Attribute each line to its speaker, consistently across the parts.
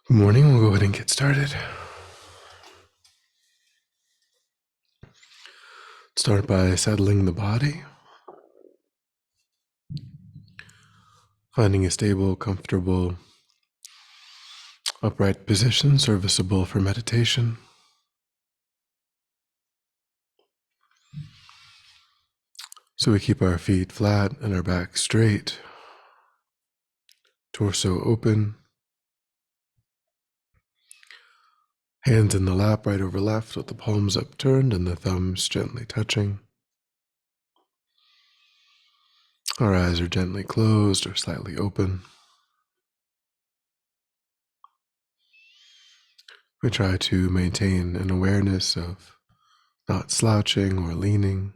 Speaker 1: Good morning. We'll go ahead and get started. Start by settling the body, finding a stable, comfortable, upright position serviceable for meditation. So we keep our feet flat and our back straight, torso open, hands in the lap right over left with the palms upturned and the thumbs gently touching. Our eyes are gently closed or slightly open. We try to maintain an awareness of not slouching or leaning.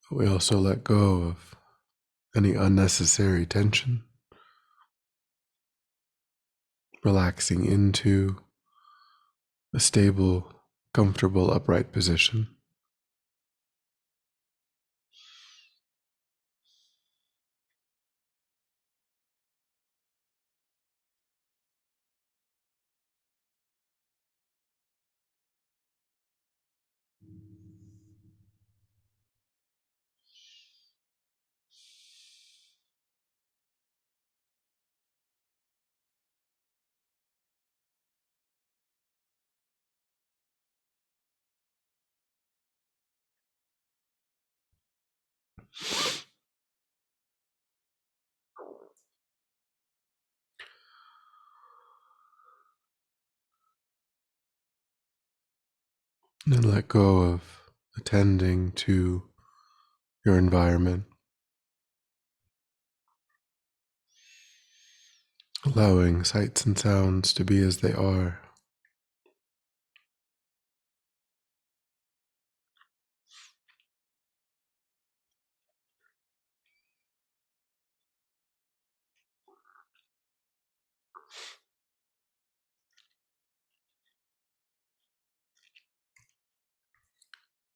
Speaker 1: But we also let go of any unnecessary tension, relaxing into a stable, comfortable, upright position. And then let go of attending to your environment, allowing sights and sounds to be as they are.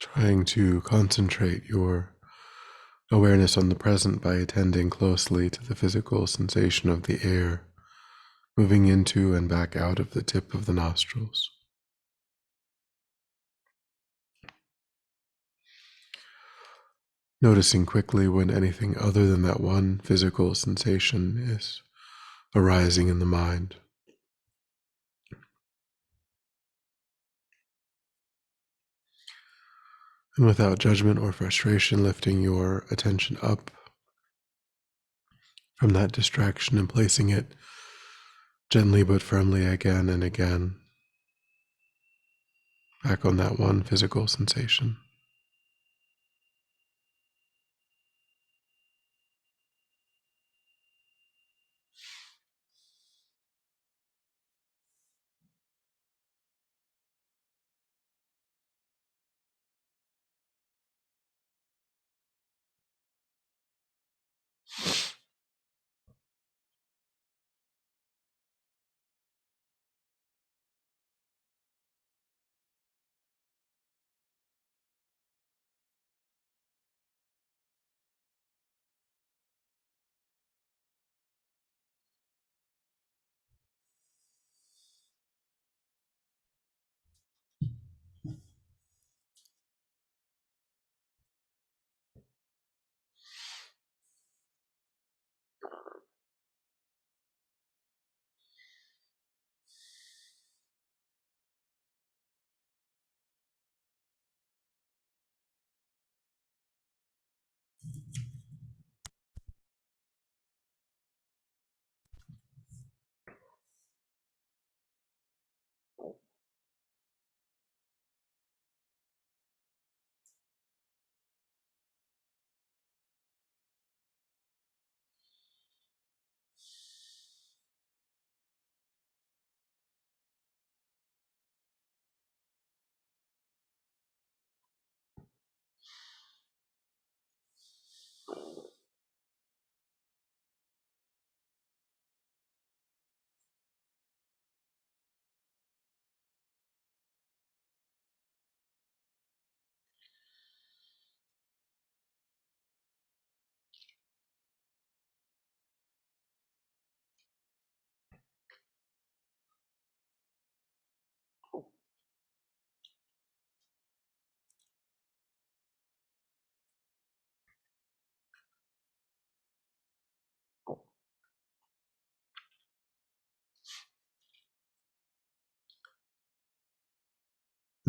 Speaker 1: Trying to concentrate your awareness on the present by attending closely to the physical sensation of the air moving into and back out of the tip of the nostrils. Noticing quickly when anything other than that one physical sensation is arising in the mind. And without judgment or frustration, lifting your attention up from that distraction and placing it gently but firmly again and again back on that one physical sensation.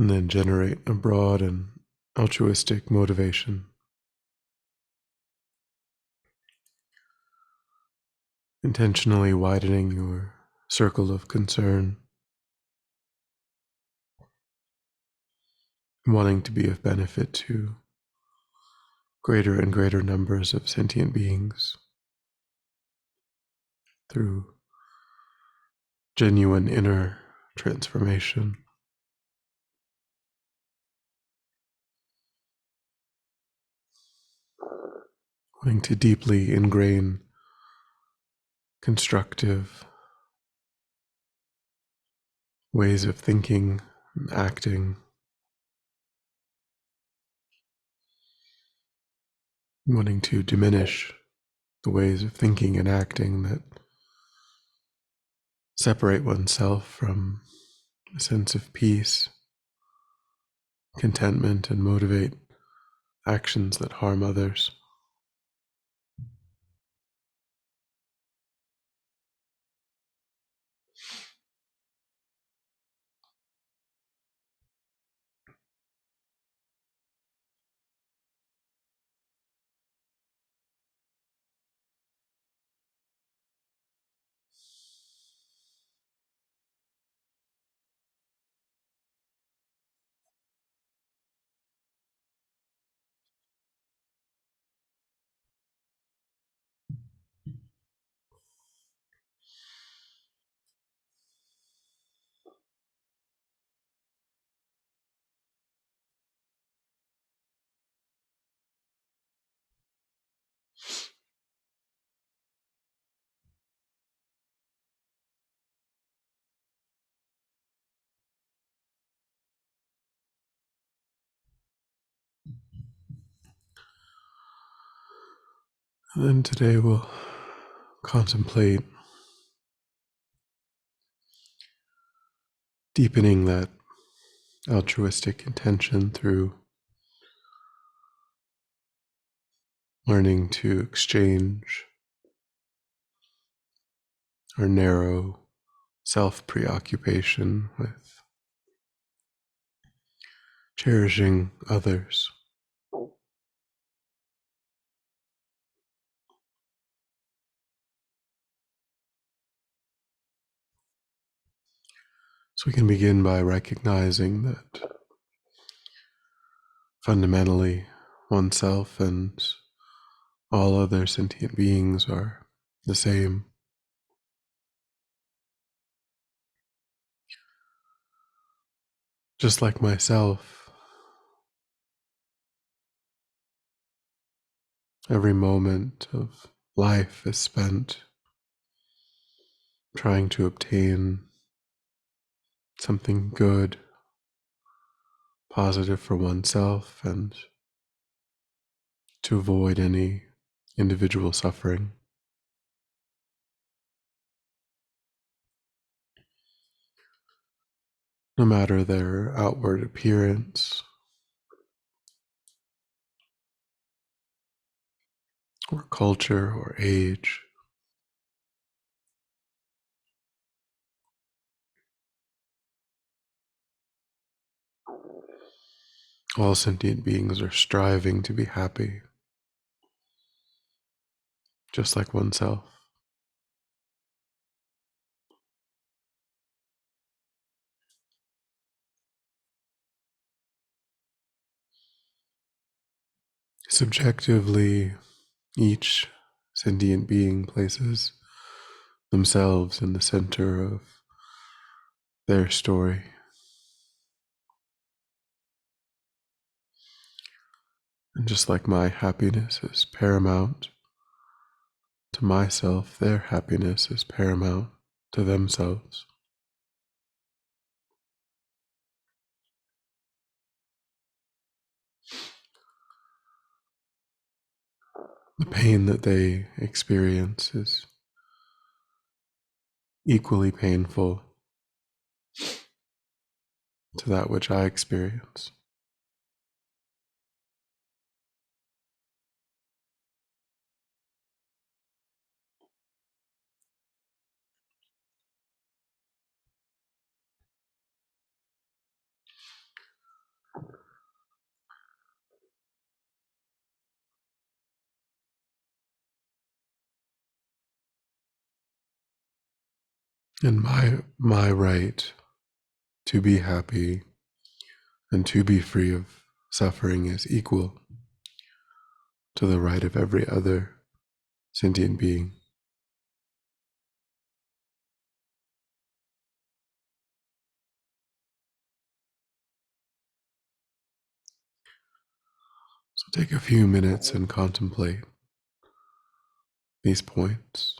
Speaker 1: and then generate a broad and altruistic motivation, intentionally widening your circle of concern, wanting to be of benefit to greater and greater numbers of sentient beings through genuine inner transformation. Wanting to deeply ingrain constructive ways of thinking and acting, wanting to diminish the ways of thinking and acting that separate oneself from a sense of peace, contentment, and motivate actions that harm others. And then today we'll contemplate deepening that altruistic intention through learning to exchange our narrow self preoccupation with cherishing others. So we can begin by recognizing that fundamentally oneself and all other sentient beings are the same. Just like myself, every moment of life is spent trying to obtain something good, positive for oneself, and to avoid any individual suffering. No matter their outward appearance or culture or age. All sentient beings are striving to be happy, just like oneself. Subjectively, each sentient being places themselves in the center of their story. And just like my happiness is paramount to myself, their happiness is paramount to themselves. The pain that they experience is equally painful to that which I experience. And my right to be happy and to be free of suffering is equal to the right of every other sentient being. So take a few minutes and contemplate these points.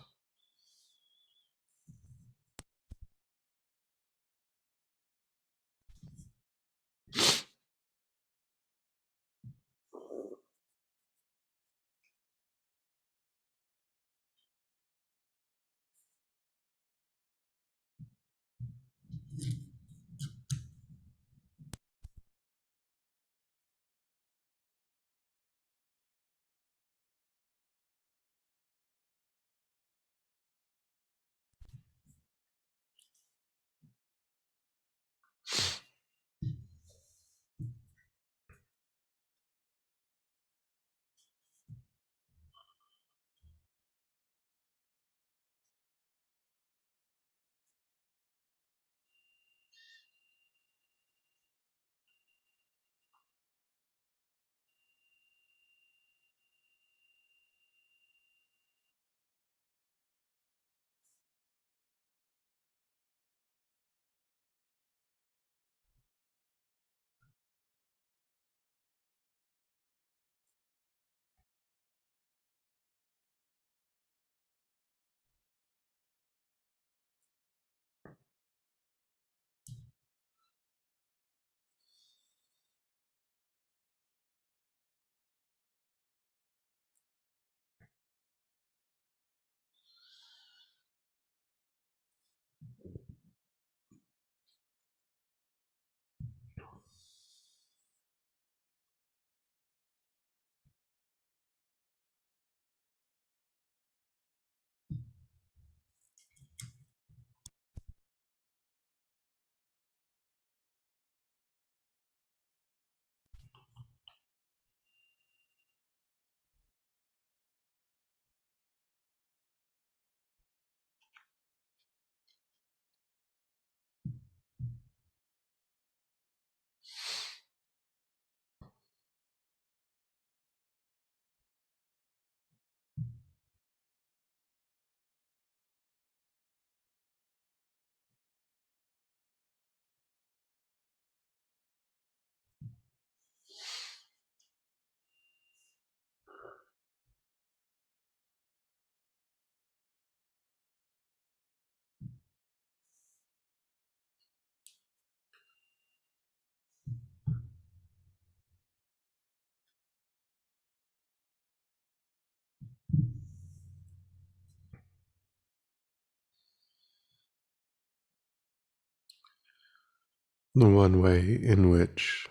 Speaker 1: The one way in which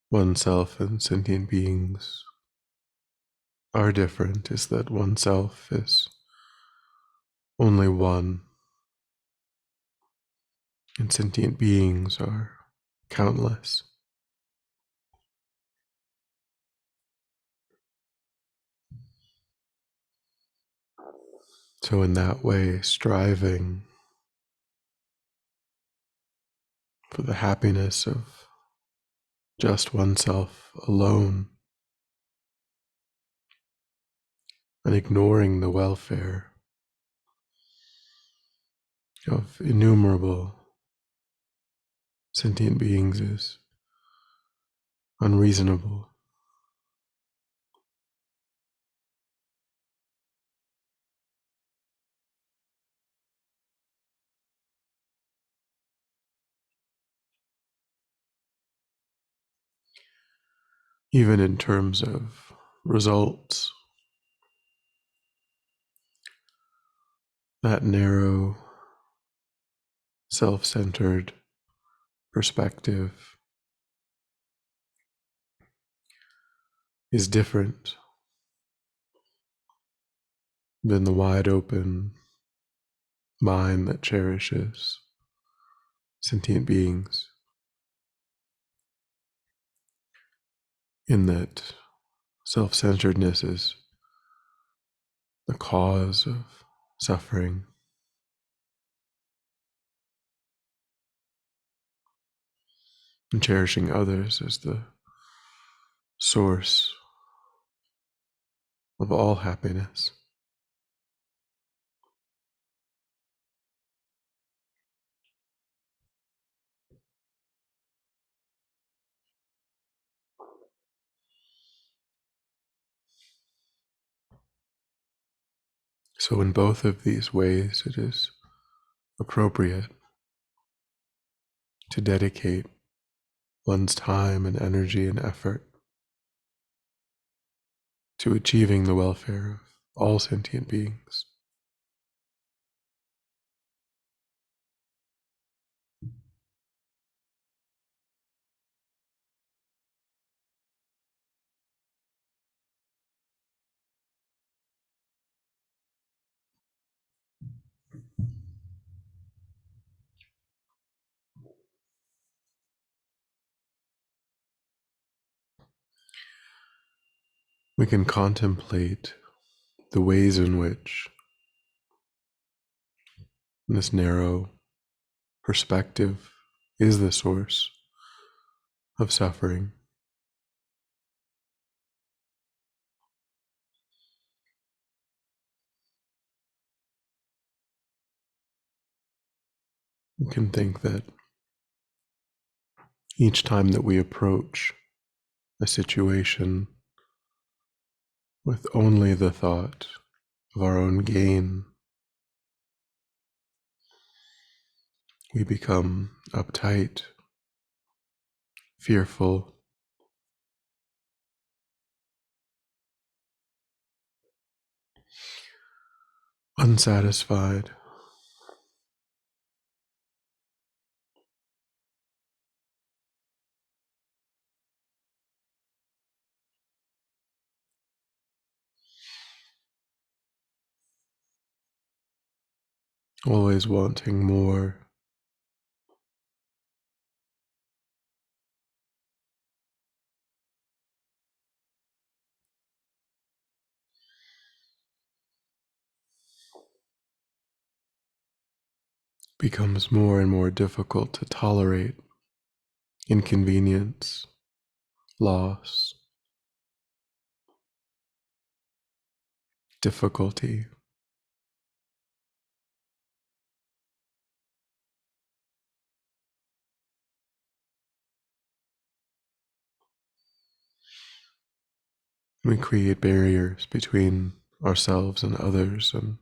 Speaker 1: oneself and sentient beings are different is that oneself is only one, and sentient beings are countless. So, in that way, striving for the happiness of just oneself alone and ignoring the welfare of innumerable sentient beings is unreasonable. Even in terms of results, that narrow, self centered perspective is different than the wide open mind that cherishes sentient beings, in that self centeredness is the cause of suffering, and cherishing others as the source of all happiness. So, in both of these ways, it is appropriate to dedicate one's time and energy and effort to achieving the welfare of all sentient beings. We can contemplate the ways in which this narrow perspective is the source of suffering. We can think that each time that we approach a situation with only the thought of our own gain, we become uptight, fearful, unsatisfied, always wanting more. Becomes more and more difficult to tolerate inconvenience, loss, difficulty. We create barriers between ourselves and others, and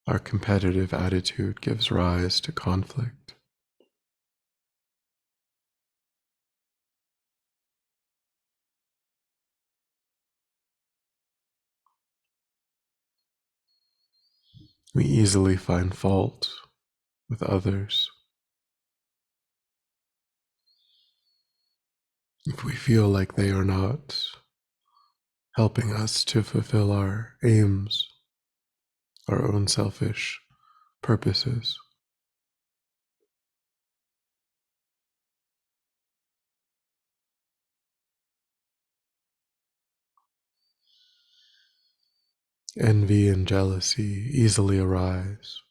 Speaker 1: our competitive attitude gives rise to conflict. We easily find fault with others. If we feel like they are not helping us to fulfill our aims, our own selfish purposes. Envy and jealousy easily arise.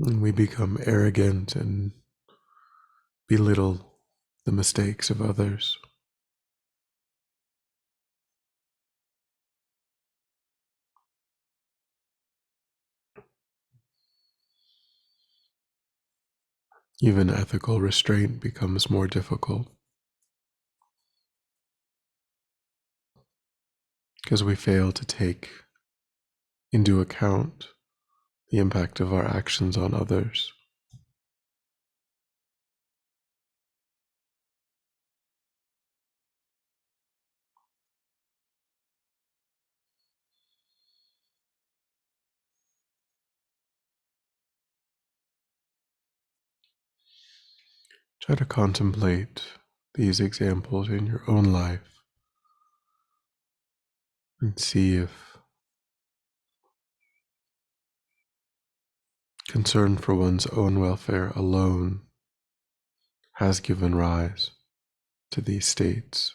Speaker 1: And we become arrogant and belittle the mistakes of others. Even ethical restraint becomes more difficult because we fail to take into account the impact of our actions on others. Try to contemplate these examples in your own life and see if concern for one's own welfare alone has given rise to these states.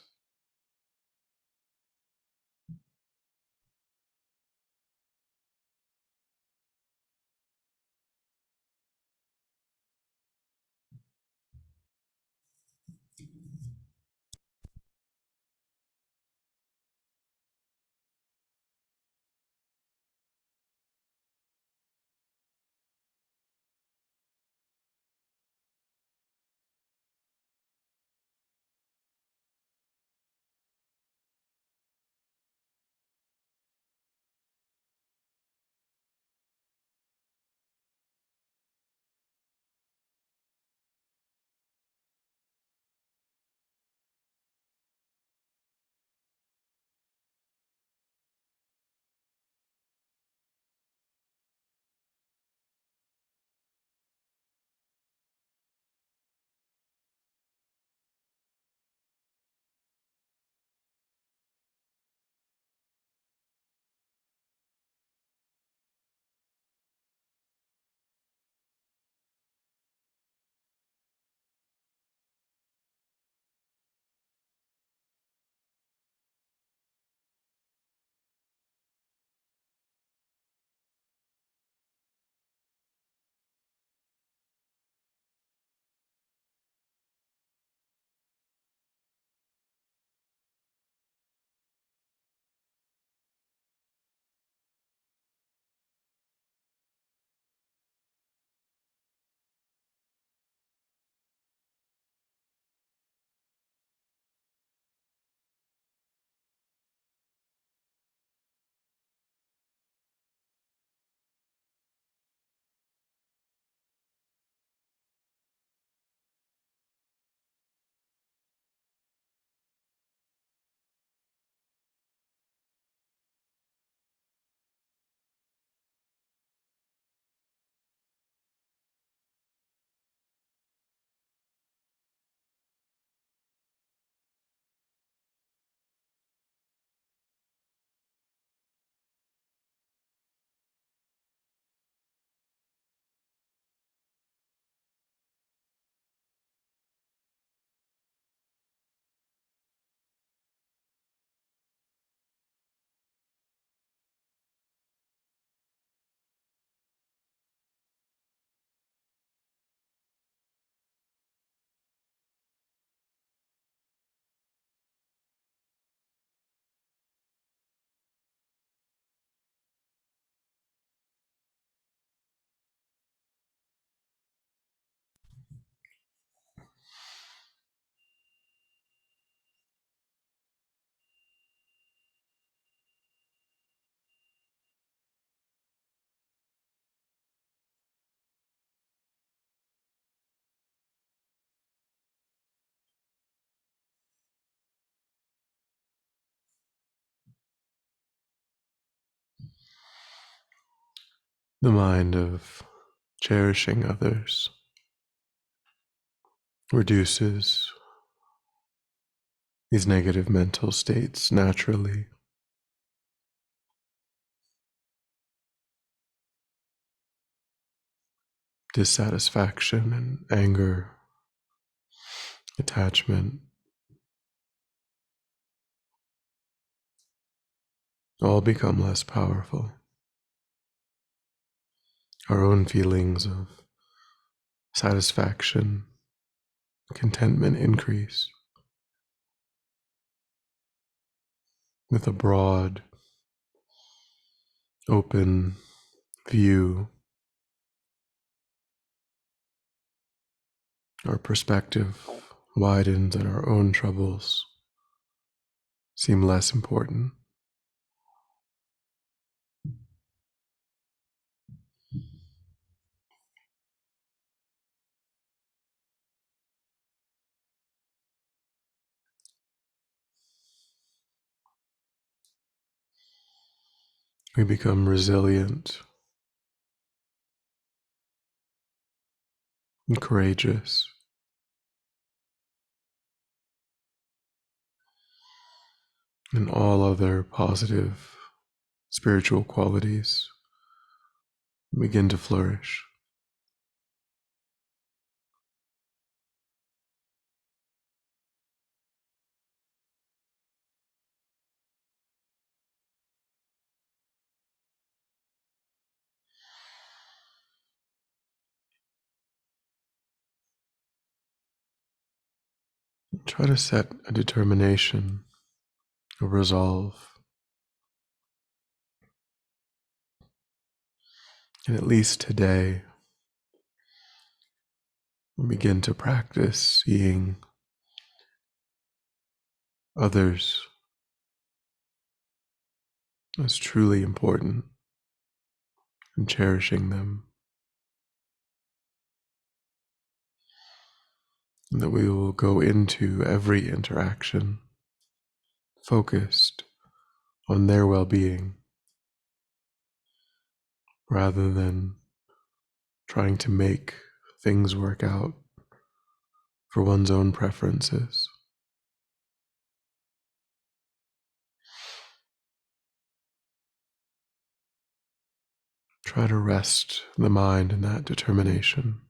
Speaker 1: the mind of cherishing others reduces these negative mental states naturally. Dissatisfaction and anger, attachment, all become less powerful. Our own feelings of satisfaction, contentment increase with a broad, open view. Our perspective widens and our own troubles seem less important. We become resilient and courageous, and all other positive spiritual qualities begin to flourish. Try to set a determination, a resolve, and at least today, we begin to practice seeing others as truly important and cherishing them, and that we will go into every interaction focused on their well-being rather than trying to make things work out for one's own preferences. Try to rest the mind in that determination.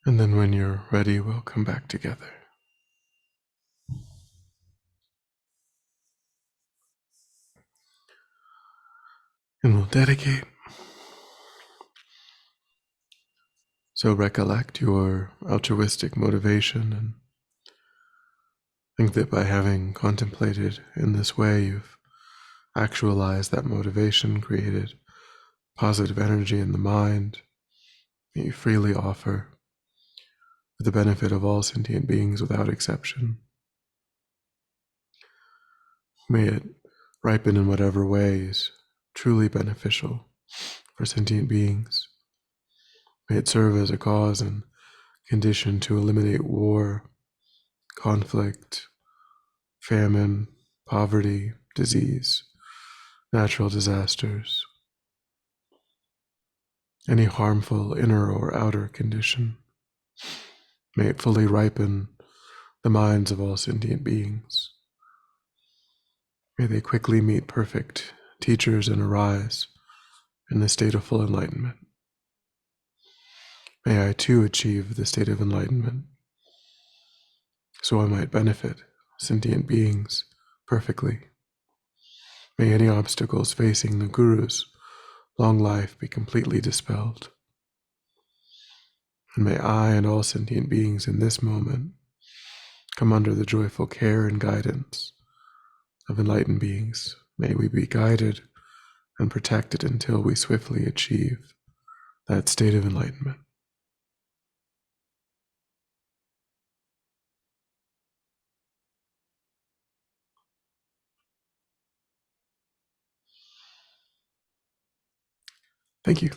Speaker 1: And then when you're ready, we'll come back together. And we'll dedicate. So recollect your altruistic motivation and think that by having contemplated in this way, you've actualized that motivation, created positive energy in the mind that you freely offer for the benefit of all sentient beings without exception. May it ripen in whatever way is truly beneficial for sentient beings. May it serve as a cause and condition to eliminate war, conflict, famine, poverty, disease, natural disasters, any harmful inner or outer condition. May it fully ripen the minds of all sentient beings. May they quickly meet perfect teachers and arise in the state of full enlightenment. May I too achieve the state of enlightenment, so I might benefit sentient beings perfectly. May any obstacles facing the Guru's long life be completely dispelled. And may I and all sentient beings in this moment come under the joyful care and guidance of enlightened beings. May we be guided and protected until we swiftly achieve that state of enlightenment. Thank you.